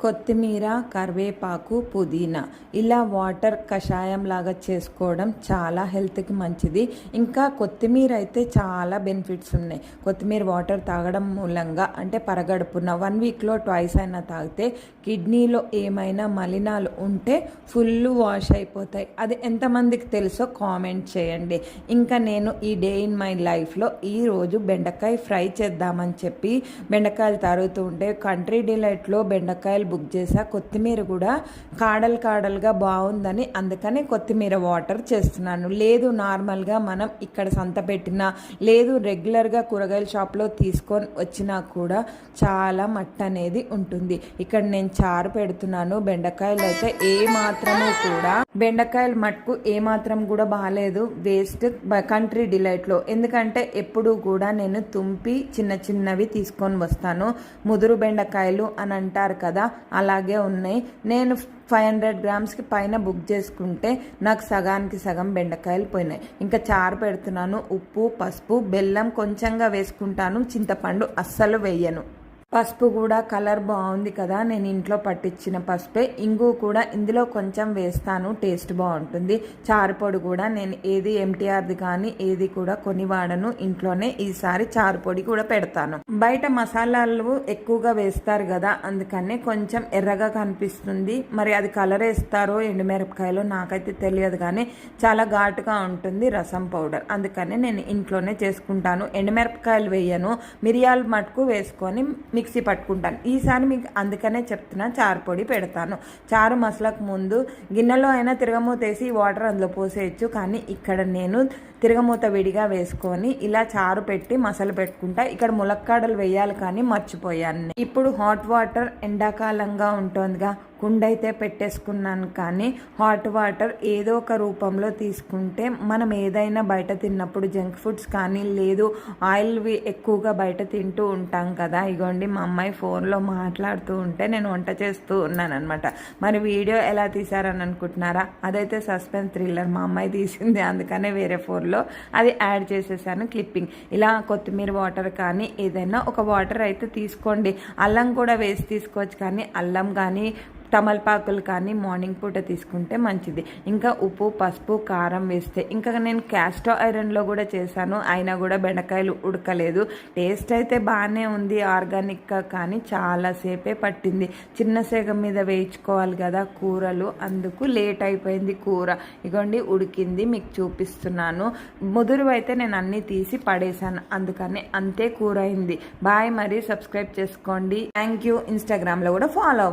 కొత్తిమీర, కరివేపాకు, పుదీనా ఇలా వాటర్ కషాయం లాగా చేసుకోవడం చాలా హెల్త్కి మంచిది. ఇంకా కొత్తిమీర అయితే చాలా బెనిఫిట్స్ ఉన్నాయి. కొత్తిమీర వాటర్ తాగడం మూలంగా అంటే పరగడుపున 1 వీక్లో ట్వైస్ అయినా తాగితే కిడ్నీలో ఏమైనా మలినాలు ఉంటే ఫుల్ వాష్ అయిపోతాయి. అది ఎంతమందికి తెలుసో కామెంట్ చేయండి. ఇంకా నేను ఈ డే ఇన్ మై లైఫ్లో ఈరోజు బెండకాయ ఫ్రై చేద్దామని చెప్పి బెండకాయలు తరుగుతూ ఉంటే కంట్రీ డిలైట్లో బెండకాయలు బుక్ చేసా. కొత్తిమీర కూడా కాడలుగా బాగుందని అందుకని కొత్తిమీర వాటర్ చేస్తున్నాను. లేదు నార్మల్గా మనం ఇక్కడ సంత పెట్టినా లేదు రెగ్యులర్గా కూరగాయల షాప్లో తీసుకొని వచ్చినా కూడా చాలా మట్టి అనేది ఉంటుంది. ఇక్కడ నేను చారు పెడుతున్నాను. బెండకాయలు అయితే బెండకాయలు మట్టుకు ఏమాత్రం కూడా బాగాలేదు, వేస్ట్ కంట్రీ డిలైట్లో. ఎందుకంటే ఎప్పుడు కూడా నేను తుంపి చిన్నవి తీసుకొని వస్తాను. ముదురు బెండకాయలు అని అంటారు కదా, అలాగే ఉన్నాయి. నేను 500 గ్రామ్స్కి పైన బుక్ చేసుకుంటే నాకు సగానికి సగం బెండకాయలు పోయినాయి. ఇంకా చారు పెడుతున్నాను. ఉప్పు, పసుపు, బెల్లం కొంచెంగా వేసుకుంటాను. చింతపండు అస్సలు వేయను. పసుపు కూడా కలర్ బాగుంది కదా, నేను ఇంట్లో పట్టించిన పసుపే. ఇంగు కూడా ఇందులో కొంచెం వేస్తాను, టేస్ట్ బాగుంటుంది. చారు పొడి కూడా నేను ఏది MTRది కానీ ఏది కూడా కొని వాడను, ఇంట్లోనే ఈసారి చారు పొడి కూడా పెడతాను. బయట మసాలాలు ఎక్కువగా వేస్తారు కదా, అందుకనే కొంచెం ఎర్రగా కనిపిస్తుంది. మరి అది కలర్ వేస్తారో ఎండుమిరపకాయలు నాకైతే తెలియదు, కానీ చాలా ఘాటుగా ఉంటుంది రసం పౌడర్. అందుకనే నేను ఇంట్లోనే చేసుకుంటాను. ఎండుమిరపకాయలు వేయను, మిరియాలు మటుకు వేసుకొని మిక్సీ పట్టుకుంటాను. ఈసారి మీకు అందుకనే చెప్తున్నా, చారు పొడి పెడతాను. చారు మసలకు ముందు గిన్నెలో అయినా తిరగమూత వేసి వాటర్ అందులో పోసేయచ్చు, కానీ ఇక్కడ నేను తిరగమూత విడిగా వేసుకొని ఇలా చారు పెట్టి మసాలా పెట్టుకుంటా. ఇక్కడ ములక్కాడలు వేయాలి కానీ మర్చిపోయాను. ఇప్పుడు హాట్ వాటర్ ఎండాకాలంగా ఉంటుందిగా, కుండైతే పెట్టేసుకున్నాను, కానీ హాట్ వాటర్ ఏదో ఒక రూపంలో తీసుకుంటే మనం ఏదైనా బయట తిన్నప్పుడు జంక్ ఫుడ్స్ కానీ లేదు ఆయిల్వి ఎక్కువగా బయట తింటూ ఉంటాం కదా. ఇగోండి మా అమ్మాయి ఫోన్లో మాట్లాడుతూ ఉంటే నేను వంట చేస్తూ ఉన్నాను అనమాట. మరి వీడియో ఎలా తీసారని అనుకుంటున్నారా? అదైతే సస్పెన్స్ థ్రిల్లర్ మా అమ్మాయి తీసింది, అందుకనే వేరే ఫోన్లో అది యాడ్ చేసేసాను క్లిప్పింగ్. ఇలా కొత్తిమీర వాటర్ కానీ ఏదైనా ఒక వాటర్ అయితే తీసుకోండి. అల్లం కూడా వేసి తీసుకోవచ్చు, కానీ అల్లం కానీ తమలపాకులు కానీ మార్నింగ్ పూట తీసుకుంటే మంచిది. ఇంకా ఉప్పు, పసుపు, కారం వేస్తే, ఇంకా నేను క్యాస్ట్ ఐరన్లో కూడా చేశాను, అయినా కూడా బెండకాయలు ఉడకలేదు. టేస్ట్ అయితే బాగానే ఉంది ఆర్గానిక్గా, కానీ చాలాసేపే పట్టింది. చిన్న సేగ మీద వేయించుకోవాలి కదా కూరలు, అందుకు లేట్ అయిపోయింది కూర. ఇగోండి ఉడికింది, మీకు చూపిస్తున్నాను. ముదురు అయితే నేను అన్నీ తీసి పడేశాను, అందుకని అంతే కూర అయింది. బాయ్, మరి సబ్స్క్రైబ్ చేసుకోండి. Thank you. ఇన్స్టాగ్రామ్లో కూడా ఫాలో